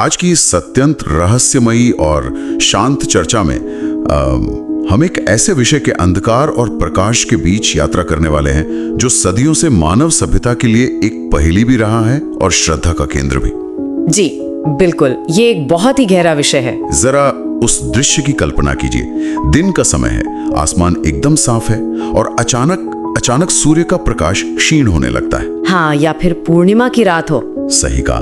आज की इस अत्यंत रहस्यमयी और शांत चर्चा में हम एक ऐसे विषय के अंधकार और प्रकाश के बीच यात्रा करने वाले हैं जो सदियों से मानव सभ्यता के लिए एक पहेली भी रहा है और श्रद्धा का केंद्र भी। जी बिल्कुल, ये एक बहुत ही गहरा विषय है। जरा उस दृश्य की कल्पना कीजिए। दिन का समय है, आसमान एकदम साफ है और अचानक सूर्य का प्रकाश क्षीण होने लगता है। हाँ, या फिर पूर्णिमा की रात हो। सही कहा,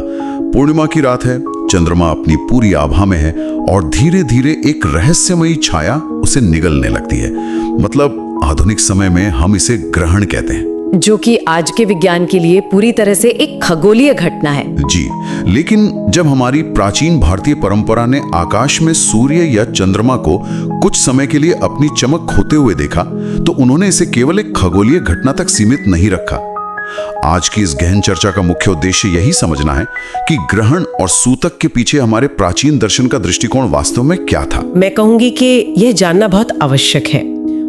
पूर्णिमा की रात है, चंद्रमा अपनी पूरी आभा में है और धीरे धीरे एक रहस्यमयी छाया उसे निगलने लगती है। मतलब आधुनिक समय में हम इसे ग्रहण कहते हैं, जो कि आज के विज्ञान के लिए पूरी तरह से एक खगोलीय घटना है। जी, लेकिन जब हमारी प्राचीन भारतीय परंपरा ने आकाश में सूर्य या चंद्रमा को कुछ समय के लिए अपनी चमक खोते हुए देखा, तो उन्होंने इसे केवल एक खगोलीय घटना तक सीमित नहीं रखा। आज की इस गहन चर्चा का मुख्य उद्देश्य यही समझना है कि ग्रहण और सूतक के पीछे हमारे प्राचीन दर्शन का दृष्टिकोण वास्तव में क्या था। मैं कहूंगी कि यह जानना बहुत आवश्यक है,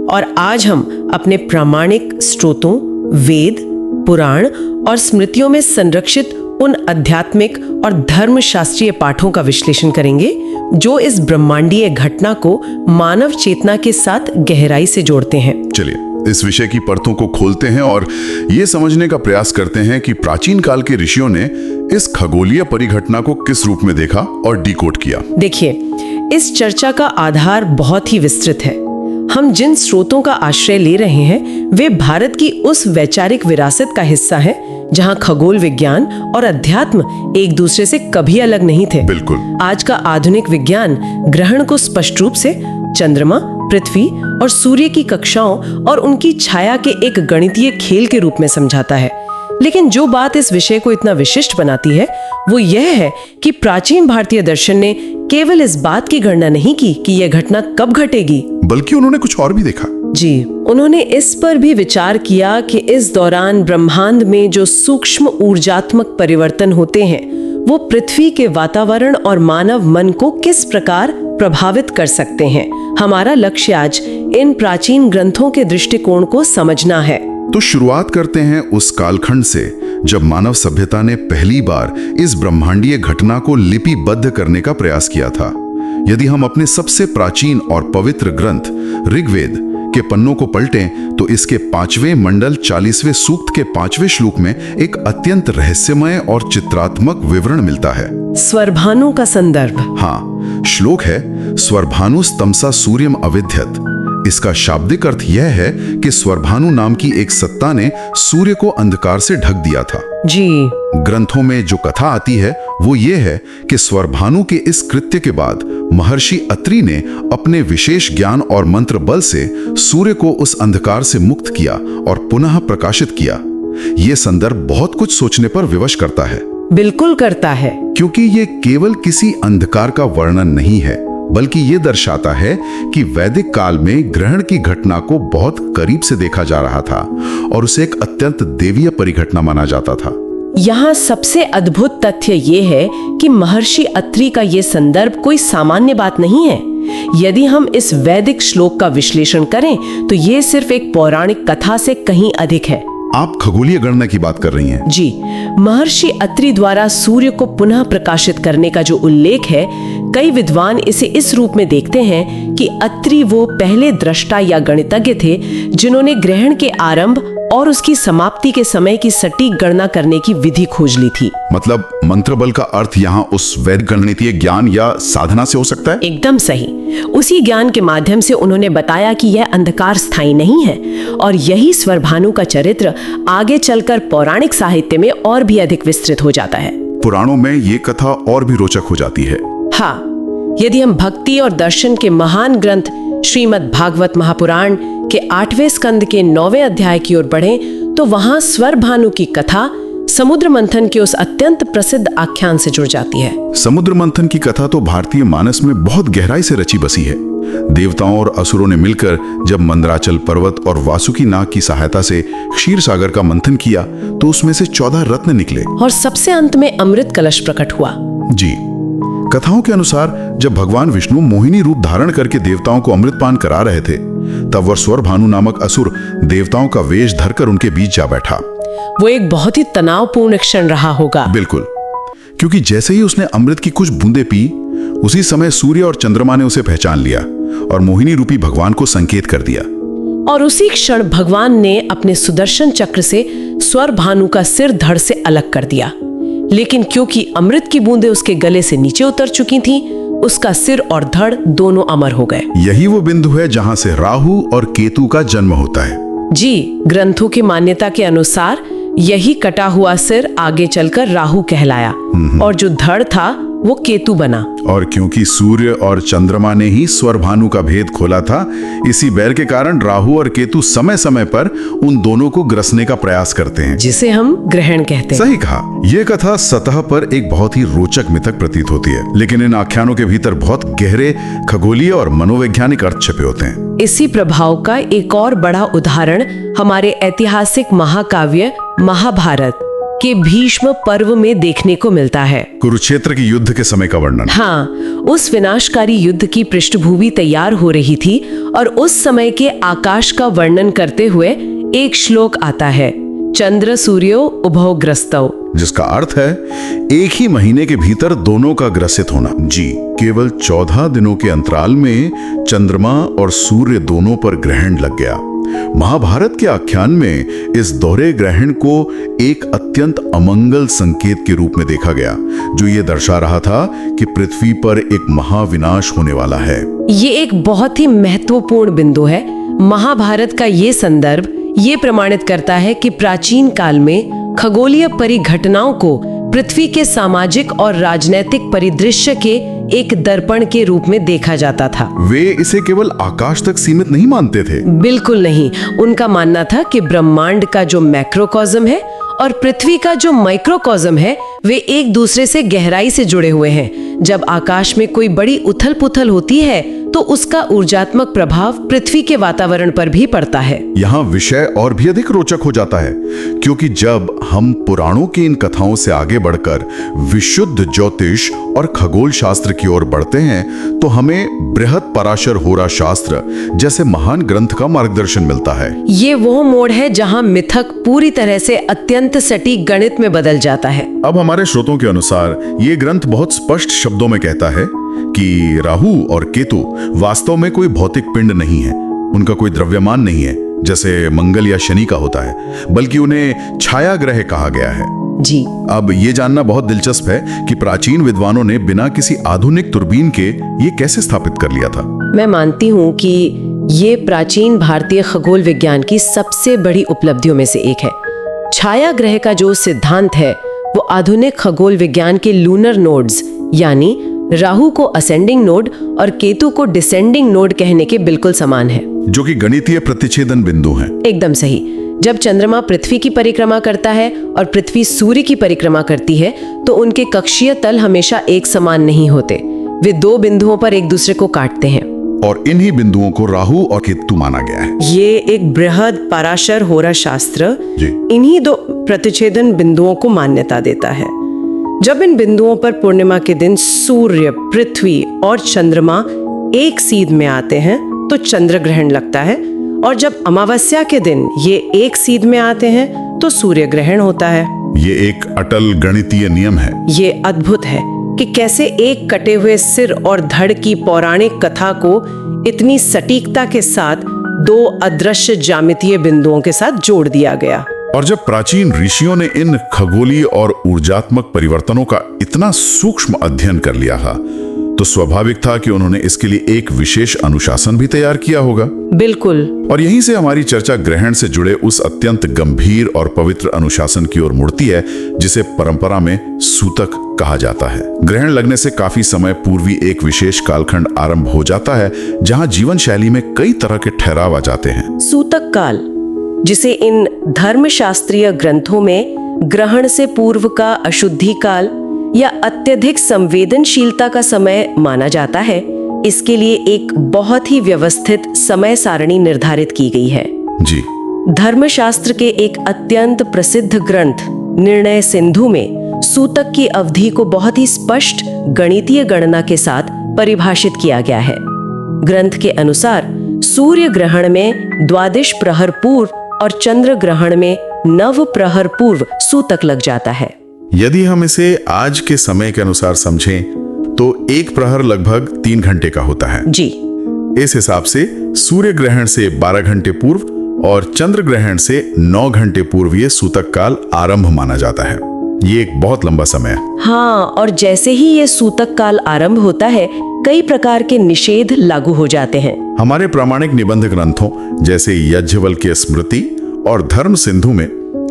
और आज हम अपने प्रामाणिक स्रोतों, वेद, पुराण और स्मृतियों में संरक्षित उन आध्यात्मिक और धर्मशास्त्रीय पाठों का विश्लेषण करेंगे जो इस ब्रह्मांडीय घटना को मानव चेतना के साथ गहराई से जोड़ते हैं। चलिए इस विषय की परतों को खोलते हैं और ये समझने का प्रयास करते हैं कि प्राचीन काल के ऋषियों ने इस खगोलीय परिघटना को किस रूप में देखा और डिकोड किया। देखिए, इस चर्चा का आधार बहुत ही विस्तृत है। हम जिन स्रोतों का आश्रय ले रहे हैं वे भारत की उस वैचारिक विरासत का हिस्सा है जहां खगोल विज्ञान और अध्यात्म एक दूसरे से कभी अलग नहीं थे। बिल्कुल। आज का आधुनिक विज्ञान ग्रहण को स्पष्ट रूप से चंद्रमा, पृथ्वी और सूर्य की कक्षाओं और उनकी छाया के एक गणितीय खेल के रूप में समझाता है। लेकिन जो बात इस विषय को इतना विशिष्ट बनाती है वो यह है कि प्राचीन भारतीय दर्शन ने केवल इस बात की गणना नहीं की कि यह घटना कब घटेगी, बल्कि उन्होंने कुछ और भी देखा। जी, उन्होंने इस पर भी विचार किया कि इस दौरान ब्रह्मांड में जो सूक्ष्म ऊर्जात्मक परिवर्तन होते हैं वो पृथ्वी के वातावरण और मानव मन को किस प्रकार प्रभावित कर सकते हैं। हमारा लक्ष्य आज इन प्राचीन ग्रंथों के दृष्टिकोण को समझना है। तो शुरुआत करते हैं उस कालखंड से जब मानव सभ्यता ने पहली बार इस ब्रह्मांडीय घटना को लिपिबद्ध करने का प्रयास किया था। यदि हम अपने सबसे प्राचीन और पवित्र ग्रंथ ऋग्वेद के पन्नों को पलटें तो इसके 5वें मंडल 40वें सूक्त के 5वें श्लोक में एक अत्यंत रहस्यमय और चित्रात्मक विवरण मिलता है। स्वरभानु का संदर्भ। हाँ, श्लोक है स्वरभानुस्तमसा सूर्यम अविध्यत। इसका शाब्दिक अर्थ यह है कि स्वरभानु नाम की एक सत्ता ने सूर्य को अंधकार से ढक दिया था। जी, ग्रंथों में जो कथा आती है वो ये है कि स्वरभानु के इस कृत्य के बाद महर्षि अत्रि ने अपने विशेष ज्ञान और मंत्र बल से सूर्य को उस अंधकार से मुक्त किया और पुनः प्रकाशित किया। ये संदर्भ बहुत कुछ सोचने पर विवश करता है। बिल्कुल करता है, क्योंकि ये केवल किसी अंधकार का वर्णन नहीं है, बल्कि ये दर्शाता है कि वैदिक काल में ग्रहण की घटना को बहुत करीब से देखा जा रहा था और उसे एक अत्यंत देवीय परिघटना माना जाता था। यहाँ सबसे अद्भुत तथ्य ये है कि महर्षि अत्रि का ये संदर्भ कोई सामान्य बात नहीं है। यदि हम इस वैदिक श्लोक का विश्लेषण करें तो ये सिर्फ एक पौराणिक कथा से कहीं अधिक है। आप खगोलीय गणना की बात कर रही हैं? जी, महर्षि अत्रि द्वारा सूर्य को पुनः प्रकाशित करने का जो उल्लेख है, कई विद्वान इसे इस रूप में देखते हैं कि अत्रि वो पहले दृष्टा या गणितज्ञ थे जिन्होंने ग्रहण के आरंभ और उसकी समाप्ति के समय की सटीक गणना करने की विधि खोज ली थी। मतलब मंत्र बल का अर्थ यहाँ उस वैदिक गणितीय ज्ञान या साधना से हो सकता है? एकदम सही। उसी ज्ञान के माध्यम से उन्होंने बताया कि यह अंधकार स्थायी नहीं है, और यही स्वरभानु का चरित्र आगे चलकर पौराणिक साहित्य में और भी अधिक विस्तृत हो जाता है। पुराणों में ये कथा और भी रोचक हो जाती है। हाँ, यदि हम भक्ति और दर्शन के महान ग्रंथ श्रीमद् भागवत महापुराण के 8वें स्कंद के 9वें अध्याय की ओर बढ़ें तो वहां स्वरभानु की कथा समुद्र मंथन के उस अत्यंत प्रसिद्ध आख्यान से जुड़ जाती है। समुद्र मंथन की कथा तो भारतीय मानस में बहुत गहराई से रची बसी है। देवताओं और असुरों ने मिलकर जब मंदराचल पर्वत और वासुकी नाग की सहायता से क्षीर सागर का मंथन किया तो उसमें से 14 रत्न निकले और सबसे अंत में अमृत कलश प्रकट हुआ। जी, कथाओं के अनुसार जब भगवान विष्णु मोहिनी रूप धारण करके देवताओं को अमृतपान करा रहे थे तब वह स्वरभानु नामक असुर देवताओं का वेश धरकर उनके बीच जा बैठा। वो एक बहुत ही तनावपूर्ण क्षण रहा होगा। बिल्कुल, क्योंकि जैसे ही उसने अमृत की कुछ बूंदें पी, उसी समय सूर्य और चंद्रमा ने उसे पहचान लिया और मोहिनी रूपी भगवान को संकेत कर दिया। और उसी क्षण भगवान ने अपने सुदर्शन चक्र से स्वर भानु का सिर धड़ से अलग कर दिया। लेकिन क्योंकि अमृत की बूंदें उसके गले से नीचे उतर चुकी थीं, उसका सिर और धड़ दोनों अमर हो गए। यही वो बिंदु है जहां से राहु और केतु का जन्म होता है। जी, ग्रंथों की मान्यता के अनुसार यही कटा हुआ सिर आगे चलकर राहु कहलाया और जो धड़ था वो केतु बना। और क्योंकि सूर्य और चंद्रमा ने ही स्वर भानु का भेद खोला था, इसी बैर के कारण राहु और केतु समय समय पर उन दोनों को ग्रसने का प्रयास करते हैं, जिसे हम ग्रहण कहते हैं। सही कहा। यह कथा सतह पर एक बहुत ही रोचक मिथक प्रतीत होती है, लेकिन इन आख्यानों के भीतर बहुत गहरे खगोलीय और मनोवैज्ञानिक अर्थ छिपे होते हैं। इसी प्रभाव का एक और बड़ा उदाहरण हमारे ऐतिहासिक महाकाव्य महाभारत के भीष्म पर्व में देखने को मिलता है। कुरुक्षेत्र की युद्ध के समय का वर्णन। हाँ, उस विनाशकारी युद्ध की पृष्ठभूमि तैयार हो रही थी और उस समय के आकाश का वर्णन करते हुए एक श्लोक आता है, चंद्र सूर्यो उभौ ग्रस्तौ, जिसका अर्थ है एक ही महीने के भीतर दोनों का ग्रसित होना। जी, केवल 14 दिनों के अंतराल में चंद्रमा और सूर्य दोनों पर ग्रहण लग गया। महाभारत के आख्यान में इस दोहरे ग्रहण को एक अत्यंत अमंगल संकेत के रूप में देखा गया, जो ये दर्शा रहा था कि पृथ्वी पर एक महाविनाश होने वाला है। ये एक बहुत ही महत्वपूर्ण बिंदु है। महाभारत का ये संदर्भ ये प्रमाणित करता है कि प्राचीन काल में खगोलीय परिघटनाओं को पृथ्वी के सामाजिक और राजनैतिक परिदृश्य के एक दर्पण के रूप में देखा जाता था। वे इसे केवल आकाश तक सीमित नहीं मानते थे। बिल्कुल नहीं। उनका मानना था कि ब्रह्मांड का जो मैक्रोकॉस्म है और पृथ्वी का जो माइक्रोकॉस्म है, वे एक दूसरे से गहराई से जुड़े हुए हैं। जब आकाश में कोई बड़ी उथल पुथल होती है तो उसका ऊर्जात्मक प्रभाव पृथ्वी के वातावरण पर भी पड़ता है। यहाँ विषय और भी अधिक रोचक हो जाता है, क्योंकि जब हम पुराणों की इन कथाओं से आगे बढ़कर विशुद्ध ज्योतिष और खगोल शास्त्र की ओर बढ़ते हैं, तो हमें बृहद पराशर होरा शास्त्र जैसे महान ग्रंथ का मार्गदर्शन मिलता है। ये वो मोड़ है जहाँ मिथक पूरी तरह से अत्यंत सटीक गणित में बदल जाता है। अब हमारे स्रोतों के अनुसार ये ग्रंथ बहुत स्पष्ट शब्दों में कहता है कि राहु और केतु वास्तव में कोई भौतिक पिंड नहीं है, उनका कोई द्रव्यमान नहीं है जैसे मंगल या शनि का होता है, बल्कि उन्हें छाया ग्रह कहा गया है। जी, अब ये जानना बहुत दिलचस्प है कि प्राचीन विद्वानों ने बिना किसी आधुनिक दूरबीन के ये कैसे स्थापित कर लिया था। मैं मानती हूँ कि ये प्राचीन भारतीय खगोल विज्ञान की सबसे बड़ी उपलब्धियों में से एक है। छाया ग्रह का जो सिद्धांत है वो आधुनिक खगोल विज्ञान के लूनर नोड्स यानी राहु को असेंडिंग नोड और केतु को डिसेंडिंग नोड कहने के बिल्कुल समान है, जो कि गणितीय प्रतिच्छेदन बिंदु हैं। एकदम सही। जब चंद्रमा पृथ्वी की परिक्रमा करता है और पृथ्वी सूर्य की परिक्रमा करती है तो उनके कक्षीय तल हमेशा एक समान नहीं होते। वे दो बिंदुओं पर एक दूसरे को काटते हैं और इन्हीं बिंदुओं को राहु और केतु माना गया है। ये एक बृहद पराशर होरा शास्त्र जी। इन्हीं दो प्रतिच्छेदन बिंदुओं को मान्यता देता है। जब इन बिंदुओं पर पूर्णिमा के दिन सूर्य, पृथ्वी और चंद्रमा एक सीध में आते हैं तो चंद्र ग्रहण लगता है, और जब अमावस्या के दिन ये एक सीध में आते हैं तो सूर्य ग्रहण होता है। ये एक अटल गणितीय नियम है। ये अद्भुत है कि कैसे एक कटे हुए सिर और धड़ की पौराणिक कथा को इतनी सटीकता के साथ दो अदृश्य ज्यामितीय बिंदुओं के साथ जोड़ दिया गया। और जब प्राचीन ऋषियों ने इन खगोलीय और ऊर्जात्मक परिवर्तनों का इतना सूक्ष्म अध्ययन कर लिया था, तो स्वाभाविक था कि उन्होंने इसके लिए एक विशेष अनुशासन भी तैयार किया होगा। बिल्कुल। और यहीं से हमारी चर्चा ग्रहण से जुड़े उस अत्यंत गंभीर और पवित्र अनुशासन की ओर मुड़ती है, जिसे परंपरा में सूतक कहा जाता है। ग्रहण लगने से काफी समय पूर्व ही एक विशेष कालखंड आरंभ हो जाता है, जहां जीवन शैली में कई तरह के ठहराव आ जाते हैं। सूतक काल, जिसे इन धर्मशास्त्रीय ग्रंथों में ग्रहण से पूर्व का अशुद्धि काल या अत्यधिक संवेदनशीलता का समय माना जाता है, इसके लिए एक बहुत ही व्यवस्थित समय सारणी निर्धारित की गई है। जी। धर्मशास्त्र के एक अत्यंत प्रसिद्ध ग्रंथ निर्णय सिंधु में सूतक की अवधि को बहुत ही स्पष्ट गणितीय गणना के साथ परिभाषित किया गया है। ग्रंथ के अनुसार सूर्य ग्रहण में 12 प्रहर पूर्व और चंद्र ग्रहण में 9 प्रहर पूर्व सूतक लग जाता है। यदि हम इसे आज के समय के अनुसार समझें तो एक प्रहर लगभग 3 घंटे का होता है। जी। इस हिसाब से सूर्य ग्रहण से 12 घंटे पूर्व और चंद्र ग्रहण से 9 घंटे पूर्व ये सूतक काल आरंभ माना जाता है। ये एक बहुत लंबा समय है। हाँ, और जैसे ही ये सूतक काल आरंभ होता है, कई प्रकार के निषेध लागू हो जाते हैं। हमारे प्रामाणिक निबंध ग्रंथों जैसे याज्ञवल्क्य स्मृति और धर्म सिंधु में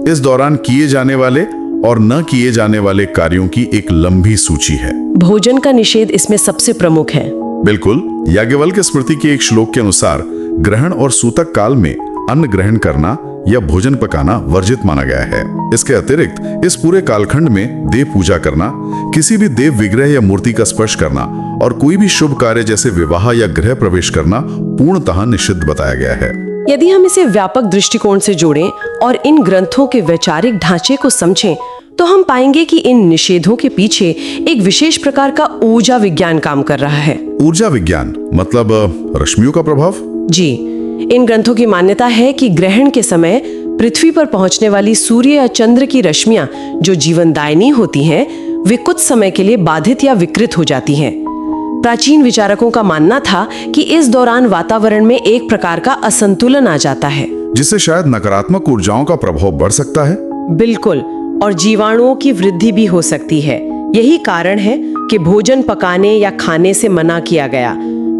इस दौरान किए जाने वाले और न किए जाने वाले कार्यों की एक लंबी सूची है। भोजन का निषेध इसमें सबसे प्रमुख है। बिल्कुल। याज्ञवल्क्य स्मृति के एक श्लोक के अनुसार ग्रहण और सूतक काल में अन्न ग्रहण करना या भोजन पकाना वर्जित माना गया है। इसके अतिरिक्त इस पूरे कालखंड में देव पूजा करना, किसी भी देव विग्रह या मूर्ति का स्पर्श करना और कोई भी शुभ कार्य जैसे विवाह या गृह प्रवेश करना पूर्णतः निषिद्ध बताया गया है। यदि हम इसे व्यापक दृष्टिकोण से जोड़ें और इन ग्रंथों के वैचारिक ढांचे को समझें, तो हम पाएंगे कि इन निषेधों के पीछे एक विशेष प्रकार का ऊर्जा विज्ञान काम कर रहा है। ऊर्जा विज्ञान मतलब रश्मियों का प्रभाव? जी। इन ग्रंथों की मान्यता है कि ग्रहण के समय पृथ्वी पर पहुंचने वाली सूर्य या चंद्र की रश्मियां जो जीवनदायिनी होती हैं, वे कुछ समय के लिए बाधित या विकृत हो जाती हैं। प्राचीन विचारकों का मानना था कि इस दौरान वातावरण में एक प्रकार का असंतुलन आ जाता है, जिससे शायद नकारात्मक ऊर्जाओं का प्रभाव बढ़ सकता है। बिल्कुल, और जीवाणुओं की वृद्धि भी हो सकती है। यही कारण है कि भोजन पकाने या खाने से मना किया गया,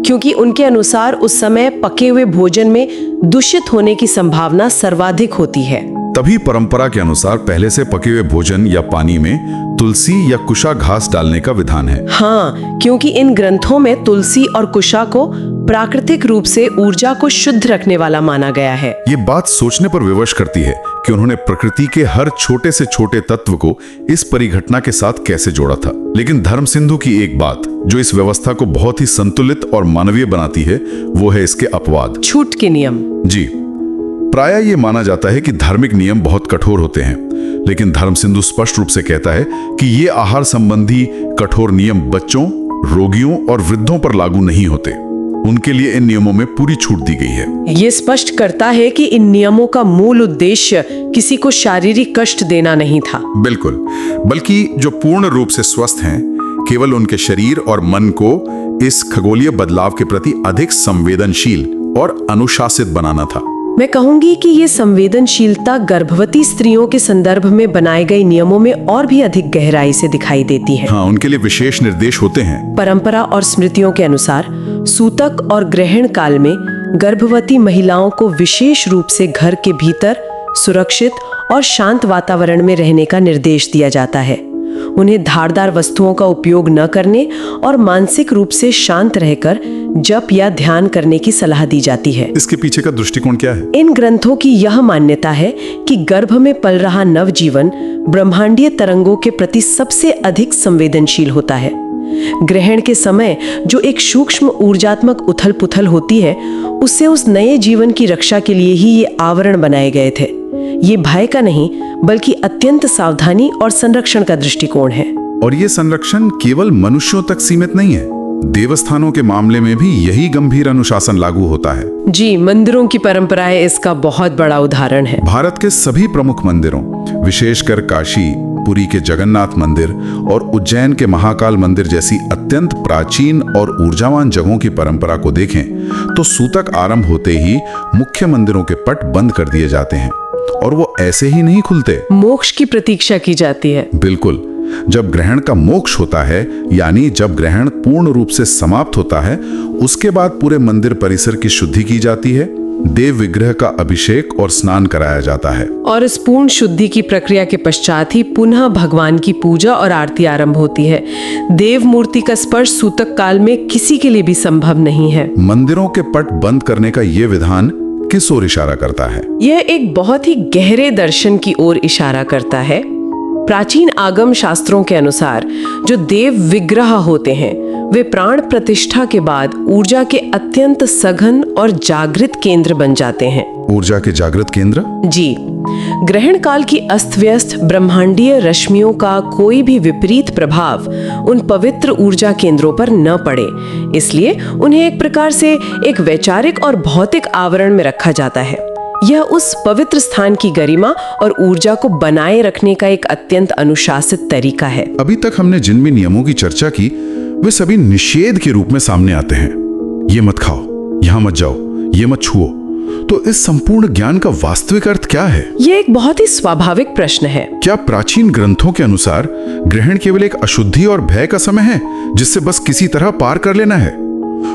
क्योंकि उनके अनुसार उस समय पके हुए भोजन में दूषित होने की संभावना सर्वाधिक होती है। तभी परंपरा के अनुसार पहले से पके हुए भोजन या पानी में तुलसी या कुशा घास डालने का विधान है। हाँ, क्योंकि इन ग्रंथों में तुलसी और कुशा को प्राकृतिक रूप से ऊर्जा को शुद्ध रखने वाला माना गया है। ये बात सोचने पर विवश करती है कि उन्होंने प्रकृति के हर छोटे से छोटे तत्व को इस परिघटना के साथ कैसे जोड़ा था। लेकिन धर्म सिंधु की एक बात जो इस व्यवस्था को बहुत ही संतुलित और मानवीय बनाती है, वो है इसके अपवाद, छूट के नियम। जी। प्रायः ये माना जाता है कि धार्मिक नियम बहुत कठोर होते हैं, लेकिन धर्म सिंधु स्पष्ट रूप से कहता है कि ये आहार संबंधी कठोर नियम बच्चों, रोगियों और वृद्धों पर लागू नहीं होते। उनके लिए इन नियमों में पूरी छूट दी गई है। ये स्पष्ट करता है कि इन नियमों का मूल उद्देश्य किसी को शारीरिक कष्ट देना नहीं था। बिल्कुल, बल्कि जो पूर्ण रूप से स्वस्थ हैं, केवल उनके शरीर और मन को इस खगोलीय बदलाव के प्रति अधिक संवेदनशील और अनुशासित बनाना था। मैं कहूंगी कि ये संवेदनशीलता गर्भवती स्त्रियों के संदर्भ में बनाए गए नियमों में और भी अधिक गहराई से दिखाई देती है। हाँ, उनके लिए विशेष निर्देश होते हैं। परंपरा और स्मृतियों के अनुसार सूतक और ग्रहण काल में गर्भवती महिलाओं को विशेष रूप से घर के भीतर सुरक्षित और शांत वातावरण में रहने का निर्देश दिया जाता है। उन्हें धारदार वस्तुओं का उपयोग न करने और मानसिक रूप से शांत रहकर जप या ध्यान करने की सलाह दी जाती है। इसके पीछे का दृष्टिकोण क्या है? इन ग्रंथों की यह मान्यता है कि गर्भ में पल रहा नवजीवन ब्रह्मांडीय तरंगों के प्रति सबसे अधिक संवेदनशील होता है। ग्रहण के समय जो एक सूक्ष्म ऊर्जात्मक उथल पुथल होती है, उससे उस नए जीवन की रक्षा के लिए ही ये आवरण बनाए गए थे। ये भय का नहीं, बल्कि अत्यंत सावधानी और संरक्षण का दृष्टिकोण है। और ये संरक्षण केवल मनुष्यों तक सीमित नहीं है, देवस्थानों के मामले में भी यही गंभीर अनुशासन लागू होता है। जी, मंदिरों की परंपराएं इसका बहुत बड़ा उदाहरण है। भारत के सभी प्रमुख मंदिरों, विशेषकर काशी, पुरी के जगन्नाथ मंदिर और उज्जैन के महाकाल मंदिर जैसी अत्यंत प्राचीन और ऊर्जावान जगहों की परंपरा को देखें तो सूतक आरंभ होते ही मुख्य मंदिरों के पट बंद कर दिए जाते हैं, और वो ऐसे ही नहीं खुलते। मोक्ष की प्रतीक्षा की जाती है। बिल्कुल, जब ग्रहण का मोक्ष होता है, यानी जब ग्रहण पूर्ण रूप से समाप्त होता है, उसके बाद पूरे मंदिर परिसर की शुद्धि की जाती है, देव विग्रह का अभिषेक और स्नान कराया जाता है। और इस पूर्ण शुद्धि की प्रक्रिया के पश्चात ही पुनः भगवान की पूजा और आरती आरंभ होती है। देव मूर्ति का स्पर्श सूतक काल में किसी के लिए भी संभव नहीं है। मंदिरों के पट बंद करने का ये विधान किस ओर इशारा करता है? यह एक बहुत ही गहरे दर्शन की ओर इशारा करता है। प्राचीन आगम शास्त्रों के अनुसार जो देव विग्रह होते हैं, वे प्राण प्रतिष्ठा के बाद ऊर्जा के अत्यंत सघन और जागृत केंद्र बन जाते हैं। ऊर्जा के जागृत केंद्र? जी। ग्रहण काल की अस्त व्यस्त ब्रह्मांडीय रश्मियों का कोई भी विपरीत प्रभाव उन पवित्र ऊर्जा केंद्रों पर न पड़े, इसलिए उन्हें एक प्रकार से एक वैचारिक और भौतिक आवरण में रखा जाता है। यह उस पवित्र स्थान की गरिमा और ऊर्जा को बनाए रखने का एक अत्यंत अनुशासित तरीका है। अभी तक हमने जिन भी नियमों की चर्चा की वे सभी निषेध के रूप में सामने आते हैं। ये मत खाओ, यहां मत जाओ, ये मत छुओ। तो इस संपूर्ण ज्ञान का वास्तविक अर्थ क्या है? ये एक बहुत ही स्वाभाविक प्रश्न है। क्या प्राचीन ग्रंथों के अनुसार ग्रहण केवल एक अशुद्धि और भय का समय है जिससे बस किसी तरह पार कर लेना है?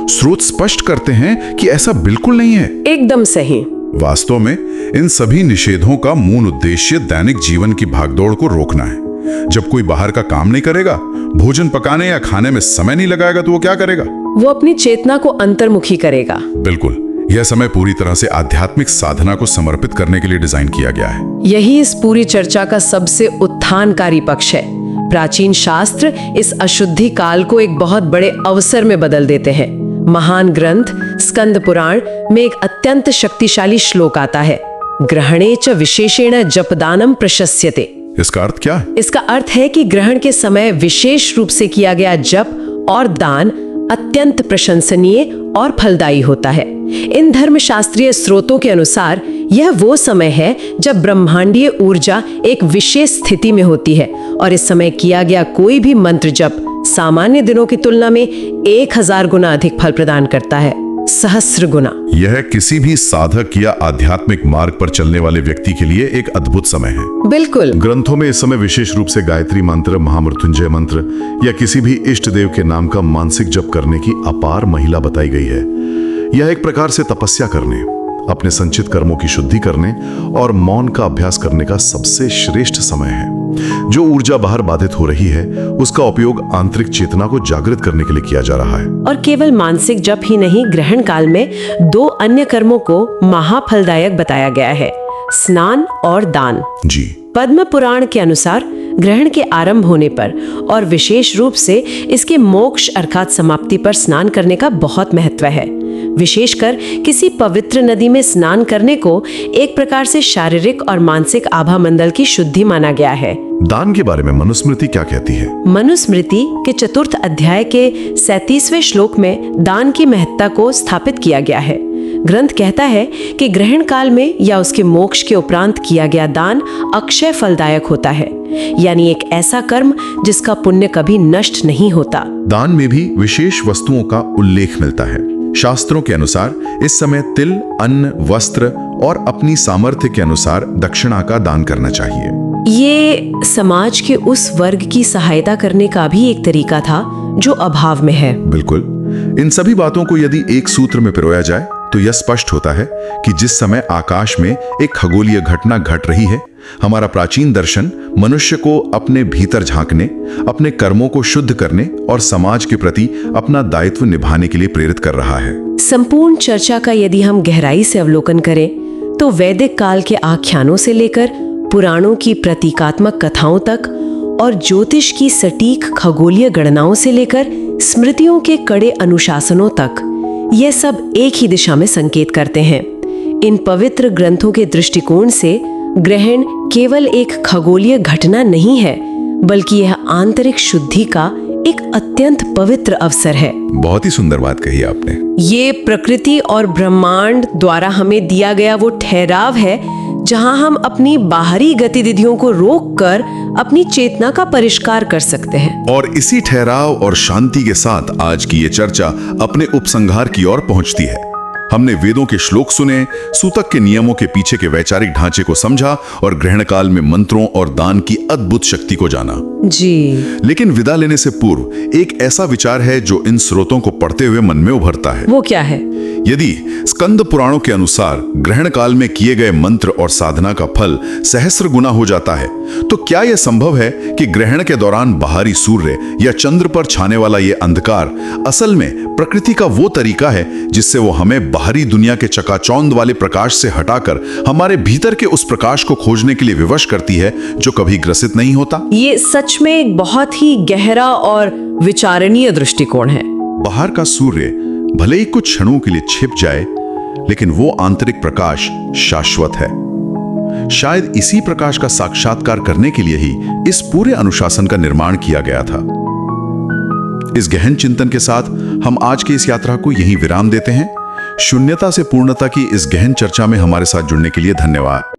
स्रोत स्पष्ट करते हैं कि ऐसा बिल्कुल नहीं है। एकदम सही। वास्तव में इन सभी निषेधों का मूल उद्देश्य दैनिक जीवन की भागदौड़ को रोकना है। जब कोई बाहर का काम नहीं करेगा, भोजन पकाने या खाने में समय नहीं लगाएगा, तो वो क्या करेगा? वो अपनी चेतना को अंतर्मुखी करेगा। बिल्कुल, यह समय पूरी तरह से आध्यात्मिक साधना को समर्पित करने के लिए डिजाइन किया गया है। यही इस पूरी चर्चा का सबसे उत्थानकारी पक्ष है। प्राचीन शास्त्र इस अशुद्धि काल को एक बहुत बड़े अवसर में बदल देते हैं। महान ग्रंथ स्कंद पुराण में एक अत्यंत शक्तिशाली श्लोक आता है, ग्रहणे च विशेषेण जपदानम प्रशस्यते। इसका अर्थ क्या है? इसका अर्थ है कि ग्रहण के समय विशेष रूप से किया गया जप और दान अत्यंत प्रशंसनीय और फलदायी होता है। इन धर्मशास्त्रीय स्रोतों के अनुसार यह वो समय है जब ब्रह्मांडीय ऊर्जा एक विशेष स्थिति में होती है और इस समय किया गया कोई भी मंत्र जप सामान्य दिनों की तुलना में 1000 गुना अधिक फल प्रदान करता है, सहस्र गुना। यह किसी भी साधक या आध्यात्मिक मार्ग पर चलने वाले व्यक्ति के लिए एक अद्भुत समय है। बिल्कुल। ग्रंथों में इस समय विशेष रूप से गायत्री मंत्र, महामृत्युंजय मंत्र या किसी भी इष्ट देव के नाम का मानसिक जप करने की अपार महिला बताई गई है। यह एक प्रकार से तपस्या करने, अपने संचित कर्मों की शुद्धि करने और मौन का अभ्यास करने का सबसे श्रेष्ठ समय है। जो ऊर्जा बाहर बाधित हो रही है उसका उपयोग आंतरिक चेतना को जागृत करने के लिए किया जा रहा है। और केवल मानसिक जप ही नहीं, ग्रहण काल में 2 अन्य कर्मों को महाफलदायक बताया गया है, स्नान और दान। जी। पद्म पुराण के अनुसार ग्रहण के आरंभ होने पर और विशेष रूप से इसके मोक्ष अर्थात समाप्ति पर स्नान करने का बहुत महत्व है। विशेषकर किसी पवित्र नदी में स्नान करने को एक प्रकार से शारीरिक और मानसिक आभा मंडल की शुद्धि माना गया है। दान के बारे में मनुस्मृति क्या कहती है? मनुस्मृति के 4 अध्याय के 37वें श्लोक में दान की महत्ता को स्थापित किया गया है। ग्रंथ कहता है कि ग्रहण काल में या उसके मोक्ष के उपरांत किया गया दान अक्षय फलदायक होता है, यानी एक ऐसा कर्म जिसका पुण्य कभी नष्ट नहीं होता। दान में भी विशेष वस्तुओं का उल्लेख मिलता है। शास्त्रों के अनुसार इस समय तिल, अन्न, वस्त्र और अपनी सामर्थ्य के अनुसार दक्षिणा का दान करना चाहिए। ये समाज के उस वर्ग की सहायता करने का भी एक तरीका था जो अभाव में है। बिल्कुल। इन सभी बातों को यदि एक सूत्र में पिरोया जाए तो यह स्पष्ट होता है कि जिस समय आकाश में एक खगोलीय घटना घट रही है, हमारा प्राचीन दर्शन मनुष्य को अपने भीतर झांकने, अपने कर्मों को शुद्ध करने और समाज के प्रति अपना दायित्व निभाने के लिए प्रेरित कर रहा है। संपूर्ण चर्चा का यदि हम गहराई से अवलोकन करें तो वैदिक काल के आख्यानों से लेकर पुराणों की प्रतीकात्मक कथाओं तक और ज्योतिष की सटीक खगोलीय गणनाओं से लेकर स्मृतियों के कड़े अनुशासनों तक, यह सब एक ही दिशा में संकेत करते हैं। इन पवित्र ग्रंथों के दृष्टिकोण से ग्रहण केवल एक खगोलीय घटना नहीं है, बल्कि यह आंतरिक शुद्धि का एक अत्यंत पवित्र अवसर है। बहुत ही सुंदर बात कही आपने। ये प्रकृति और ब्रह्मांड द्वारा हमें दिया गया वो ठहराव है जहां हम अपनी बाहरी गतिविधियों को रोककर अपनी चेतना का परिष्कार कर सकते हैं। और इसी ठहराव और शांति के साथ आज की ये चर्चा अपने उपसंहार की ओर पहुंचती है। हमने वेदों के श्लोक सुने, सूतक के नियमों के पीछे के वैचारिक ढांचे को समझा और ग्रहण काल में मंत्रों और दान की अद्भुत शक्ति को जाना। जी। लेकिन विदा लेने से पूर्व एक ऐसा विचार है जो इन स्रोतों को पढ़ते हुए मन में उभरता है। वो क्या है? यदि स्कंद पुराणों के अनुसार ग्रहण काल में किए गए मंत्र और साधना का फल सहस्र गुना हो जाता है, तो क्या यह संभव है कि ग्रहण के दौरान बाहरी सूर्य या चंद्र पर छाने वाला यह अंधकार असल में प्रकृति का वो तरीका है जिससे वो हमें बाहरी दुनिया के चकाचौंध वाले प्रकाश से हटाकर हमारे भीतर के उस प्रकाश को खोजने के लिए विवश करती है जो कभी ग्रसित नहीं होता? ये सच में एक बहुत ही गहरा और विचारणीय दृष्टिकोण है। बाहर का सूर्य भले ही कुछ क्षणों के लिए छिप जाए, लेकिन वो आंतरिक प्रकाश शाश्वत है। शायद इसी प्रकाश का साक्षात्कार करने के लिए ही इस पूरे अनुशासन का निर्माण किया गया था। इस गहन चिंतन के साथ हम आज की इस यात्रा को यहीं विराम देते हैं। शून्यता से पूर्णता की इस गहन चर्चा में हमारे साथ जुड़ने के लिए धन्यवाद।